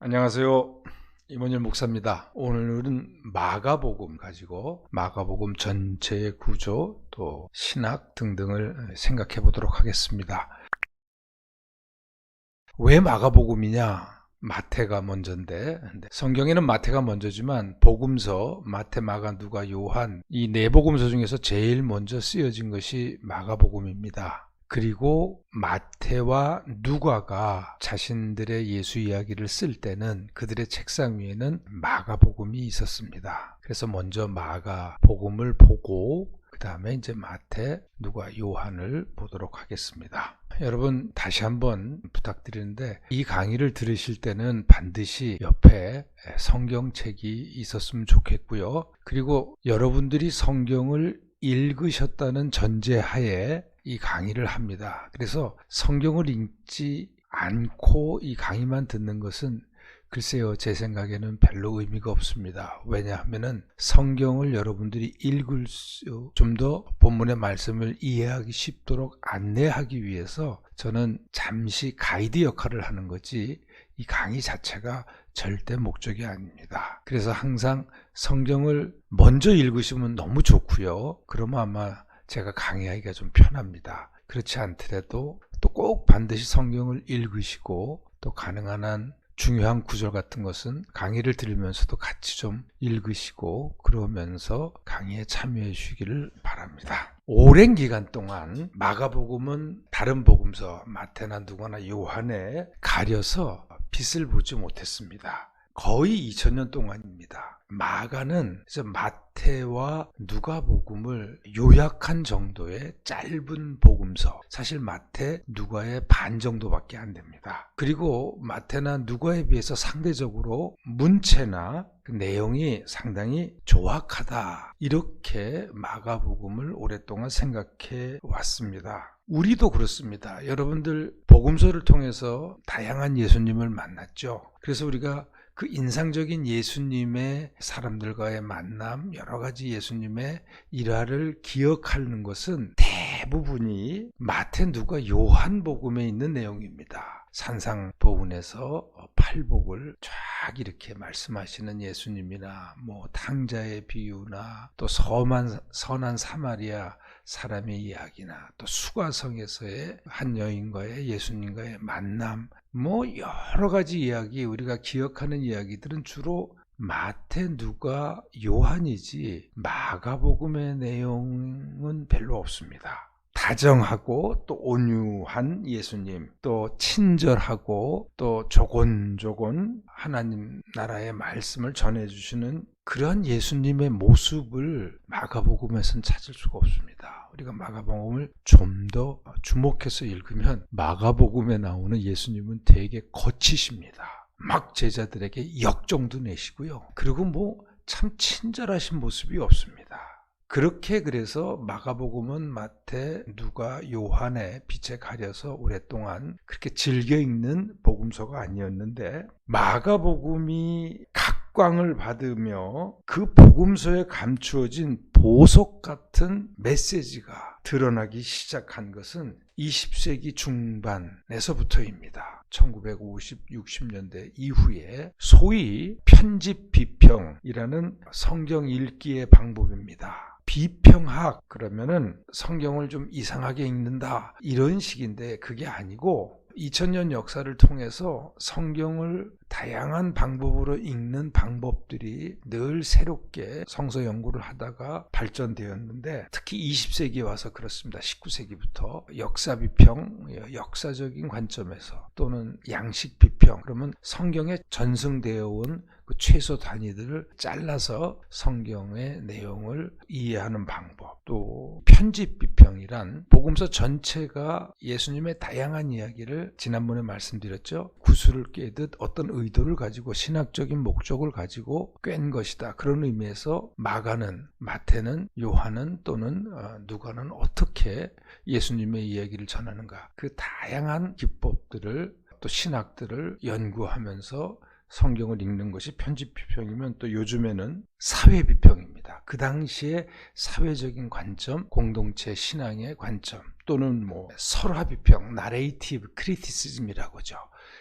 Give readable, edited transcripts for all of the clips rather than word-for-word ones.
안녕하세요. 임원열 목사입니다. 오늘은 마가복음 가지고 마가복음 전체의 구조 또 신학 등등을 생각해 보도록 하겠습니다. 왜 마가복음이냐? 마태가 먼저인데 성경에는 마태가 먼저지만 복음서 마태, 마가, 누가, 요한 이 네 복음서 중에서 제일 먼저 쓰여진 것이 마가복음입니다. 그리고 마태와 누가가 자신들의 예수 이야기를 쓸 때는 그들의 책상 위에는 마가복음이 있었습니다. 그래서 먼저 마가복음을 보고 그 다음에 이제 마태, 누가, 요한을 보도록 하겠습니다. 여러분 다시 한번 부탁드리는데 이 강의를 들으실 때는 반드시 옆에 성경책이 있었으면 좋겠고요. 그리고 여러분들이 성경을 읽으셨다는 전제하에 이 강의를 합니다. 그래서 성경을 읽지 않고 이 강의만 듣는 것은 글쎄요, 제 생각에는 별로 의미가 없습니다. 왜냐하면은 성경을 여러분들이 읽을 수, 좀 더 본문의 말씀을 이해하기 쉽도록 안내하기 위해서 저는 잠시 가이드 역할을 하는 거지 이 강의 자체가 절대 목적이 아닙니다. 그래서 항상 성경을 먼저 읽으시면 너무 좋고요. 그러면 아마 제가 강의하기가 좀 편합니다. 그렇지 않더라도 또 꼭 반드시 성경을 읽으시고 또 가능한 한 중요한 구절 같은 것은 강의를 들으면서도 같이 좀 읽으시고 그러면서 강의에 참여해 주시기를 바랍니다. 오랜 기간 동안 마가복음은 다른 복음서 마태나 누가나 요한에 가려서 빛을 보지 못했습니다. 거의 2000년 동안입니다. 마가는 마태와 누가복음을 요약한 정도의 짧은 복음서, 사실 마태, 누가의 반 정도밖에 안 됩니다. 그리고 마태나 누가에 비해서 상대적으로 문체나 그 내용이 상당히 조악하다, 이렇게 마가복음을 오랫동안 생각해 왔습니다. 우리도 그렇습니다. 여러분들 복음서를 통해서 다양한 예수님을 만났죠. 그래서 우리가 그 인상적인 예수님의 사람들과의 만남, 여러 가지 예수님의 일화를 기억하는 것은 대부분이 마태, 누가, 요한복음에 있는 내용입니다. 산상보훈에서 팔복을 쫙 이렇게 말씀하시는 예수님이나 뭐 탕자의 비유나 또 선한 사마리아 사람의 이야기나 또 수가성에서의 한 여인과의 예수님과의 만남, 뭐 여러 가지 이야기, 우리가 기억하는 이야기들은 주로 마태, 누가, 요한이지 마가복음의 내용은 별로 없습니다. 다정하고 또 온유한 예수님, 또 친절하고 또 조곤조곤 하나님 나라의 말씀을 전해주시는 그런 예수님의 모습을 마가복음에서는 찾을 수가 없습니다. 우리가 마가복음을 좀 더 주목해서 읽으면 마가복음에 나오는 예수님은 되게 거치십니다. 막 제자들에게 역정도 내시고요. 그리고 뭐 참 친절하신 모습이 없습니다. 그렇게 그래서 마가복음은 마태, 누가, 요한의 빛에 가려서 오랫동안 그렇게 즐겨 읽는 복음서가 아니었는데 마가복음이 각광을 받으며 그 복음서에 감추어진 보석 같은 메시지가 드러나기 시작한 것은 20세기 중반에서부터입니다. 1950, 60년대 이후에 소위 편집 비평이라는 성경 읽기의 방법입니다. 비평학 그러면은 성경을 좀 이상하게 읽는다 이런 식인데 그게 아니고 2000년 역사를 통해서 성경을 다양한 방법으로 읽는 방법들이 늘 새롭게 성서 연구를 하다가 발전되었는데 특히 20세기에 와서 그렇습니다. 19세기부터 역사 비평, 역사적인 관점에서 또는 양식 비평, 그러면 성경에 전승되어 온 그 최소 단위들을 잘라서 성경의 내용을 이해하는 방법, 또 편집 비평이란 복음서 전체가 예수님의 다양한 이야기를 지난번에 말씀드렸죠. 구슬을 꿰듯 어떤 의도를 가지고 신학적인 목적을 가지고 꿰는 것이다. 그런 의미에서 마태는 요한은 또는 누가는 어떻게 예수님의 이야기를 전하는가, 그 다양한 기법들을 또 신학들을 연구하면서 성경을 읽는 것이 편집 비평이면 또 요즘에는 사회 비평입니다. 그 당시에 사회적인 관점, 공동체 신앙의 관점, 또는 뭐 설화 비평, 나레이티브 크리티시즘이라고 하죠.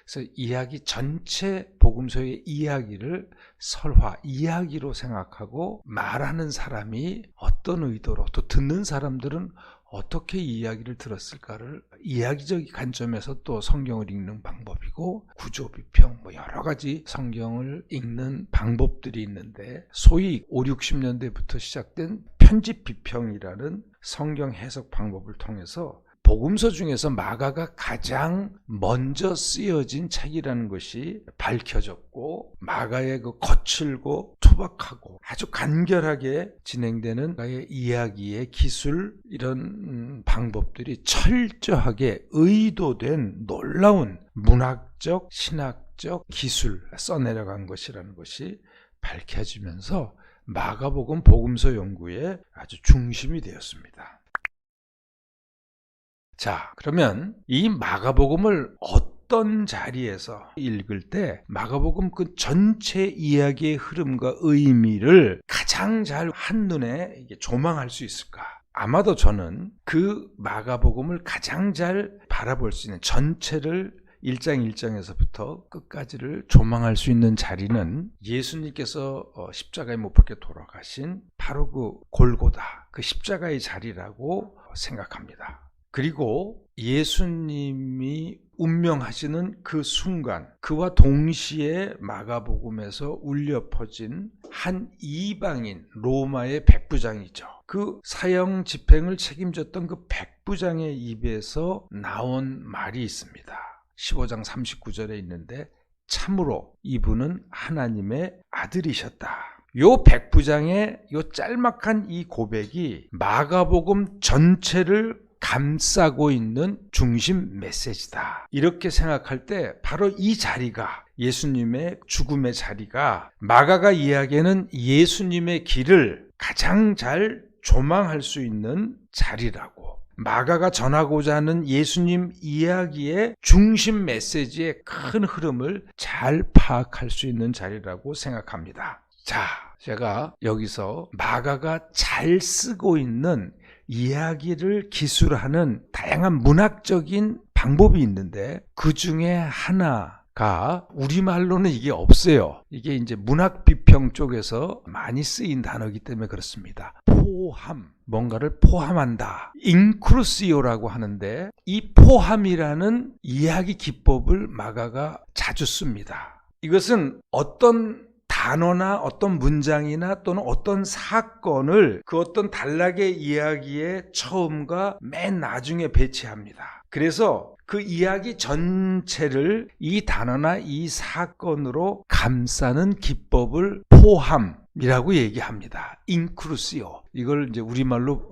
그래서 이야기 전체 복음서의 이야기를 설화, 이야기로 생각하고 말하는 사람이 어떤 의도로 또 듣는 사람들은 어떻게 이 이야기를 들었을까를 이야기적 관점에서 또 성경을 읽는 방법이고 구조 비평 여러 가지 성경을 읽는 방법들이 있는데 소위 5, 60년대부터 시작된 편집 비평이라는 성경 해석 방법을 통해서 복음서 중에서 마가가 가장 먼저 쓰여진 책이라는 것이 밝혀졌고 마가의 그 거칠고 투박하고 아주 간결하게 진행되는 마가의 이야기의 기술 이런 방법들이 철저하게 의도된 놀라운 문학적, 신학적 기술 써내려간 것이라는 것이 밝혀지면서 마가복음 복음서 연구의 아주 중심이 되었습니다. 자, 그러면 이 마가복음을 어떤 자리에서 읽을 때 마가복음 그 전체 이야기의 흐름과 의미를 가장 잘 한눈에 조망할 수 있을까? 아마도 저는 그 마가복음을 가장 잘 바라볼 수 있는 전체를 1장 1장에서부터 끝까지를 조망할 수 있는 자리는 예수님께서 십자가에 못 박혀 돌아가신 바로 그 골고다, 그 십자가의 자리라고 생각합니다. 그리고 예수님이 운명하시는 그 순간, 그와 동시에 마가복음에서 울려 퍼진 한 이방인 로마의 백부장이죠. 그 사형 집행을 책임졌던 그 백부장의 입에서 나온 말이 있습니다. 15장 39절에 있는데 참으로 이분은 하나님의 아들이셨다. 요 백부장의 요 짤막한 이 고백이 마가복음 전체를 감싸고 있는 중심 메시지다. 이렇게 생각할 때 바로 이 자리가 예수님의 죽음의 자리가 마가가 이야기하는 예수님의 길을 가장 잘 조망할 수 있는 자리라고 마가가 전하고자 하는 예수님 이야기의 중심 메시지의 큰 흐름을 잘 파악할 수 있는 자리라고 생각합니다. 자, 제가 여기서 마가가 잘 쓰고 있는 이야기를 기술하는 다양한 문학적인 방법이 있는데 그 중에 하나가 우리말로는 이게 없어요. 이게 이제 문학 비평 쪽에서 많이 쓰인 단어이기 때문에 그렇습니다. 포함, 뭔가를 포함한다. 인크루시오라고 하는데 이 포함이라는 이야기 기법을 마가가 자주 씁니다. 이것은 어떤 단어나 어떤 문장이나 또는 어떤 사건을 그 어떤 단락의 이야기의 처음과 맨 나중에 배치합니다. 그래서 그 이야기 전체를 이 단어나 이 사건으로 감싸는 기법을 포함이라고 얘기합니다. 인크루시오. 이걸 이제 우리말로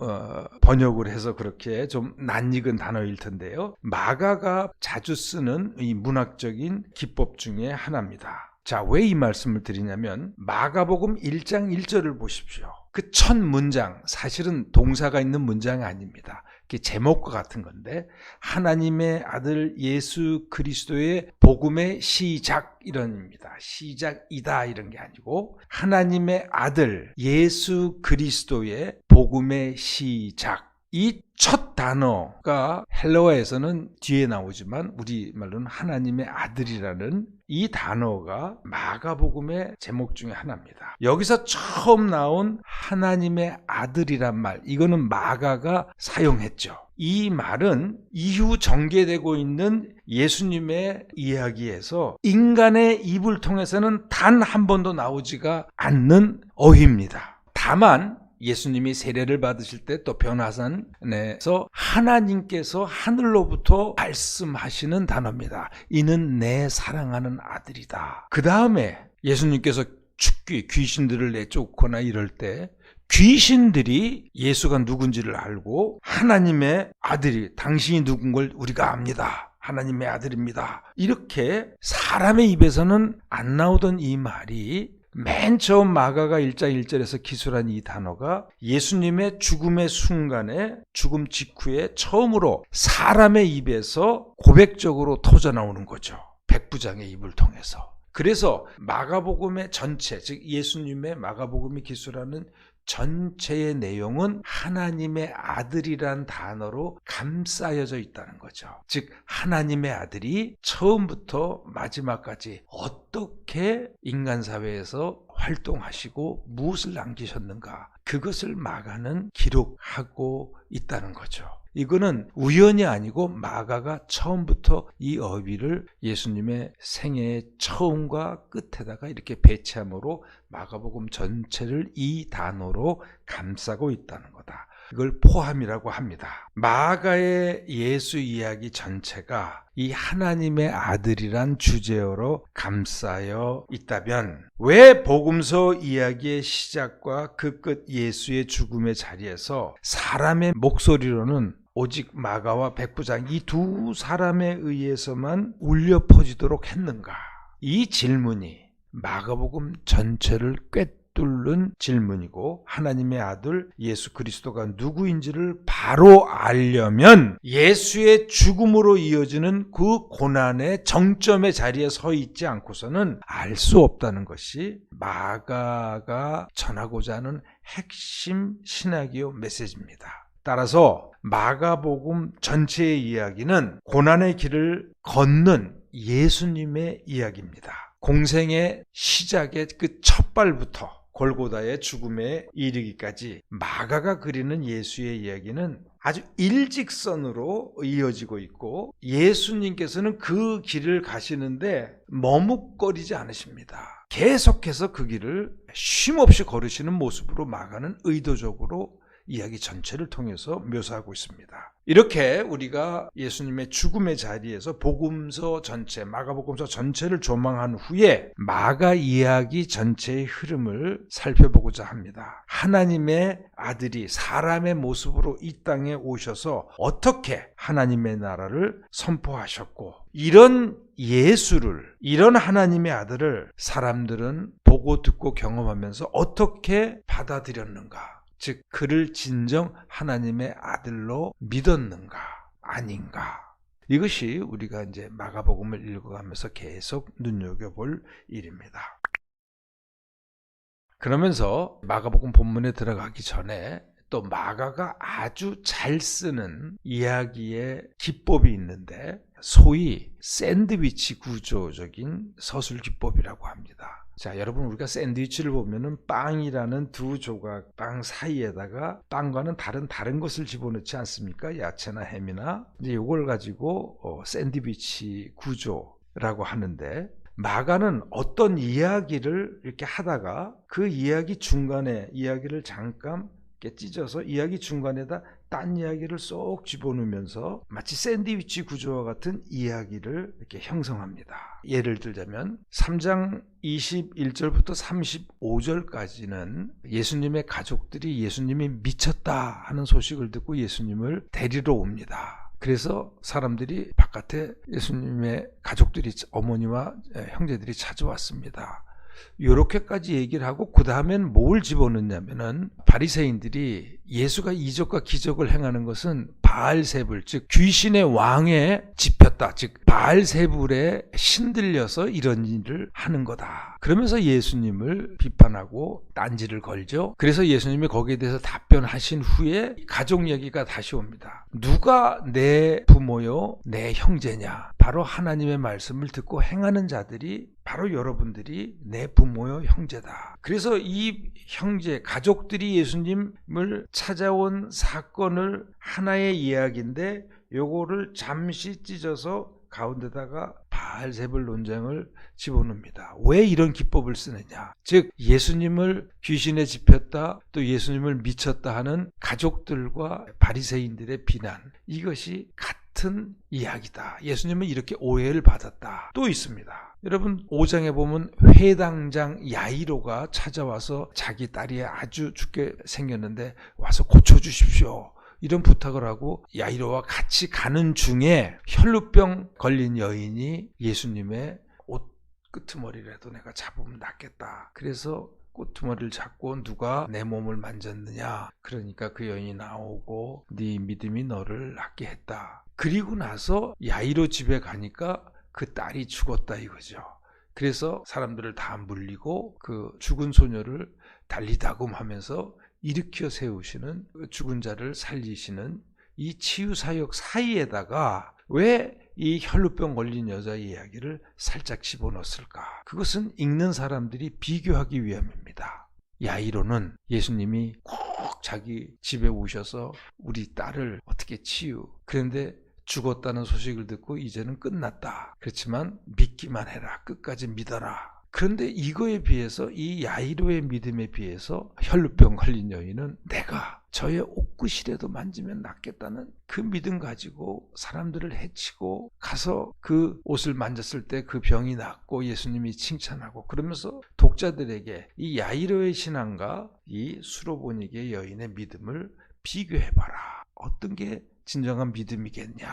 번역을 해서 그렇게 좀 낯익은 단어일 텐데요. 마가가 자주 쓰는 이 문학적인 기법 중에 하나입니다. 자, 왜 이 말씀을 드리냐면 마가복음 1장 1절을 보십시오. 그 첫 문장, 사실은 동사가 있는 문장이 아닙니다. 그게 제목과 같은 건데 하나님의 아들 예수 그리스도의 복음의 시작 이런 의미입니다. 시작이다 이런 게 아니고 하나님의 아들 예수 그리스도의 복음의 시작. 이 첫 단어가 헬라어에서는 뒤에 나오지만 우리말로는 하나님의 아들이라는 이 단어가 마가복음의 제목 중에 하나입니다. 여기서 처음 나온 하나님의 아들이란 말, 이거는 마가가 사용했죠. 이 말은 이후 전개되고 있는 예수님의 이야기에서 인간의 입을 통해서는 단 한 번도 나오지가 않는 어휘입니다. 다만 예수님이 세례를 받으실 때 또 변화산에서 하나님께서 하늘로부터 말씀하시는 단어입니다. 이는 내 사랑하는 아들이다. 그 다음에 예수님께서 축귀, 귀신들을 내쫓거나 이럴 때 귀신들이 예수가 누군지를 알고 하나님의 아들이 당신이 누군 걸 우리가 압니다. 하나님의 아들입니다. 이렇게 사람의 입에서는 안 나오던 이 말이 맨 처음 마가가 1장 1절에서 기술한 이 단어가 예수님의 죽음의 순간에 죽음 직후에 처음으로 사람의 입에서 고백적으로 터져나오는 거죠. 백부장의 입을 통해서. 그래서 마가복음의 전체, 즉 예수님의 마가복음이 기술하는 전체의 내용은 하나님의 아들이란 단어로 감싸여져 있다는 거죠. 즉 하나님의 아들이 처음부터 마지막까지 어떻게 인간 사회에서 활동하시고 무엇을 남기셨는가, 그것을 마가는 기록하고 있다는 거죠. 이거는 우연이 아니고 마가가 처음부터 이 어휘를 예수님의 생애의 처음과 끝에다가 이렇게 배치함으로 마가복음 전체를 이 단어로 감싸고 있다는 거다. 이걸 포함이라고 합니다. 마가의 예수 이야기 전체가 이 하나님의 아들이란 주제어로 감싸여 있다면 왜 복음서 이야기의 시작과 그 끝 예수의 죽음의 자리에서 사람의 목소리로는 오직 마가와 백부장 이 두 사람에 의해서만 울려 퍼지도록 했는가? 이 질문이 마가복음 전체를 꿰뚫는 질문이고, 하나님의 아들 예수 그리스도가 누구인지를 바로 알려면 예수의 죽음으로 이어지는 그 고난의 정점의 자리에 서 있지 않고서는 알 수 없다는 것이 마가가 전하고자 하는 핵심 신학이요 메시지입니다. 따라서 마가복음 전체의 이야기는 고난의 길을 걷는 예수님의 이야기입니다. 공생의 시작의 그 첫발부터 골고다의 죽음에 이르기까지 마가가 그리는 예수의 이야기는 아주 일직선으로 이어지고 있고, 예수님께서는 그 길을 가시는데 머뭇거리지 않으십니다. 계속해서 그 길을 쉼없이 걸으시는 모습으로 마가는 의도적으로 이야기 전체를 통해서 묘사하고 있습니다. 이렇게 우리가 예수님의 죽음의 자리에서 복음서 전체, 마가복음서 전체를 조망한 후에 마가 이야기 전체의 흐름을 살펴보고자 합니다. 하나님의 아들이 사람의 모습으로 이 땅에 오셔서 어떻게 하나님의 나라를 선포하셨고, 이런 예수를, 이런 하나님의 아들을 사람들은 보고 듣고 경험하면서 어떻게 받아들였는가, 즉 그를 진정 하나님의 아들로 믿었는가 아닌가, 이것이 우리가 이제 마가복음을 읽어가면서 계속 눈여겨볼 일입니다. 그러면서 마가복음 본문에 들어가기 전에 또 마가가 아주 잘 쓰는 이야기의 기법이 있는데, 소위 샌드위치 구조적인 서술 기법이라고 합니다. 자, 여러분, 우리가 샌드위치를 보면은 빵이라는 두 조각 빵 사이에다가 빵과는 다른 것을 집어넣지 않습니까? 야채나 햄이나. 이제 이걸 가지고 샌드위치 구조라고 하는데, 마가는 어떤 이야기를 이렇게 하다가 그 이야기 중간에 이야기를 잠깐 이렇게 찢어서 이야기 중간에다 딴 이야기를 쏙 집어넣으면서 마치 샌드위치 구조와 같은 이야기를 이렇게 형성합니다. 예를 들자면 3장 21절부터 35절까지는 예수님의 가족들이 예수님이 미쳤다 하는 소식을 듣고 예수님을 데리러 옵니다. 그래서 사람들이 바깥에 예수님의 가족들이, 어머니와 형제들이 찾아왔습니다. 이렇게까지 얘기를 하고 그 다음엔 뭘 집어넣냐면은, 바리새인들이 예수가 이적과 기적을 행하는 것은 바알세불, 즉 귀신의 왕에 집혔다, 즉 바알세불에 신들려서 이런 일을 하는 거다, 그러면서 예수님을 비판하고 딴지를 걸죠. 그래서 예수님이 거기에 대해서 답변하신 후에 가족 얘기가 다시 옵니다. 누가 내 부모요 내 형제냐? 바로 하나님의 말씀을 듣고 행하는 자들이 바로 여러분들이 내 부모요 형제다. 그래서 이 형제, 가족들이 예수님을 찾아온 사건을 하나의 이야기인데, 요거를 잠시 찢어서 가운데다가 바알세불 논쟁을 집어넣습니다. 왜 이런 기법을 쓰느냐? 즉 예수님을 귀신에 집혔다, 또 예수님을 미쳤다 하는 가족들과 바리새인들의 비난, 이것이 같은 이야기다. 예수님은 이렇게 오해를 받았다. 또 있습니다. 여러분, 5장에 보면 회당장 야이로가 찾아와서 자기 딸이 아주 죽게 생겼는데 와서 고쳐주십시오, 이런 부탁을 하고 야이로와 같이 가는 중에 혈루병 걸린 여인이 예수님의 옷 끄트머리라도 내가 잡으면 낫겠다, 그래서 끄트머리를 잡고 누가 내 몸을 만졌느냐, 그러니까 그 여인이 나오고 네 믿음이 너를 낫게 했다. 그리고 나서 야이로 집에 가니까 그 딸이 죽었다 이거죠. 그래서 사람들을 다 물리고 그 죽은 소녀를 달리다금 하면서 일으켜 세우시는, 죽은 자를 살리시는 이 치유사역 사이에다가 왜 이 혈루병 걸린 여자의 이야기를 살짝 집어넣었을까? 그것은 읽는 사람들이 비교하기 위함입니다. 야이로는 예수님이 꼭 자기 집에 오셔서 우리 딸을 어떻게 치유, 그런데 죽었다는 소식을 듣고 이제는 끝났다. 그렇지만 믿기만 해라. 끝까지 믿어라. 그런데 이거에 비해서, 이 야이로의 믿음에 비해서 혈루병 걸린 여인은 내가 저의 옷구실에도 만지면 낫겠다는 그 믿음 가지고 사람들을 해치고 가서 그 옷을 만졌을 때 그 병이 낫고 예수님이 칭찬하고, 그러면서 독자들에게 이 야이로의 신앙과 이 수로보니게 여인의 믿음을 비교해봐라. 어떤 게 진정한 믿음이겠냐.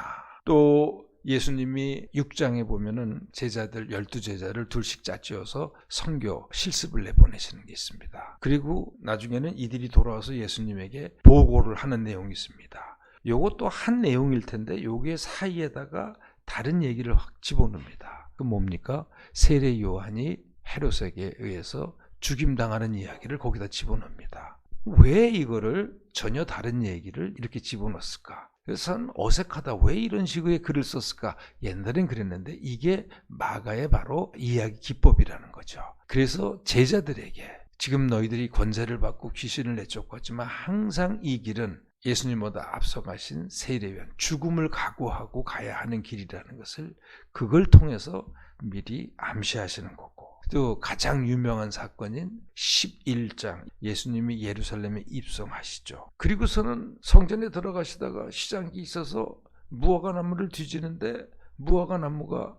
또 예수님이 6장에 보면은 제자들 12제자를 둘씩 짝지어서 선교 실습을 내보내시는 게 있습니다. 그리고 나중에는 이들이 돌아와서 예수님에게 보고를 하는 내용이 있습니다. 요것도 한 내용일 텐데 요게 사이에다가 다른 얘기를 확 집어넣습니다. 그 뭡니까? 세례 요한이 헤롯에게 의해서 죽임당하는 이야기를 거기다 집어넣습니다. 왜 이거를 전혀 다른 얘기를 이렇게 집어넣었을까? 그래서 어색하다. 왜 이런 식의 글을 썼을까? 옛날엔 그랬는데 이게 마가의 바로 이야기 기법이라는 거죠. 그래서 제자들에게 지금 너희들이 권세를 받고 귀신을 내쫓았지만 항상 이 길은 예수님보다 앞서가신 세례요한, 죽음을 각오하고 가야 하는 길이라는 것을 그걸 통해서 미리 암시하시는 거고, 또 가장 유명한 사건인 11장, 예수님이 예루살렘에 입성하시죠. 그리고서는 성전에 들어가시다가 시장이 있어서 무화과나무를 뒤지는데 무화과나무가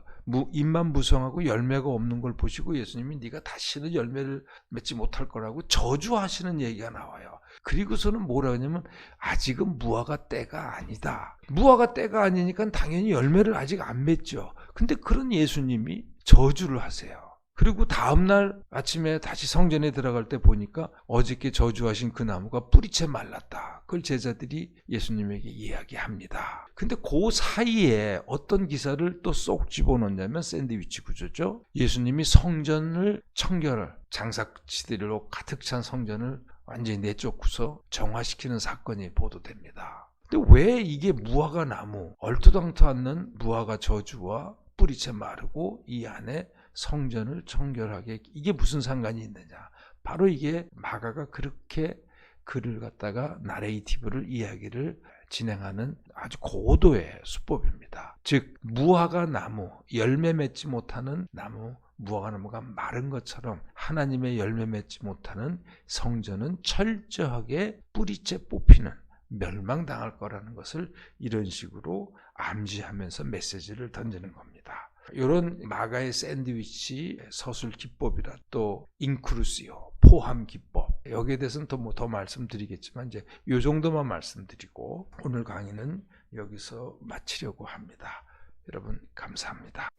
잎만 무성하고 열매가 없는 걸 보시고 예수님이 네가 다시는 열매를 맺지 못할 거라고 저주하시는 얘기가 나와요. 그리고서는 뭐라 하냐면 아직은 무화과 때가 아니다. 무화과 때가 아니니까 당연히 열매를 아직 안 맺죠. 근데 그런 예수님이 저주를 하세요. 그리고 다음날 아침에 다시 성전에 들어갈 때 보니까 어저께 저주하신 그 나무가 뿌리채 말랐다. 그걸 제자들이 예수님에게 이야기합니다. 근데 그 사이에 어떤 기사를 또 쏙 집어넣냐면 샌드위치 구조죠. 예수님이 성전을 청결을, 장사치들로 가득 찬 성전을 완전히 내쫓고서 정화시키는 사건이 보도됩니다. 근데 왜 이게 무화과 나무, 얼토당토 않는 무화과 저주와 뿌리채 마르고 이 안에 성전을 청결하게, 이게 무슨 상관이 있느냐. 바로 이게 마가가 그렇게 글을 갖다가 나레이티브를, 이야기를 진행하는 아주 고도의 수법입니다. 즉 무화과 나무, 열매 맺지 못하는 나무, 무화과 나무가 마른 것처럼 하나님의 열매 맺지 못하는 성전은 철저하게 뿌리째 뽑히는, 멸망당할 거라는 것을 이런 식으로 암시하면서 메시지를 던지는 겁니다. 이런 마가의 샌드위치 서술 기법이라, 또 인크루시오, 포함 기법, 여기에 대해서는 더 말씀드리겠지만 이제 이 정도만 말씀드리고 오늘 강의는 여기서 마치려고 합니다. 여러분 감사합니다.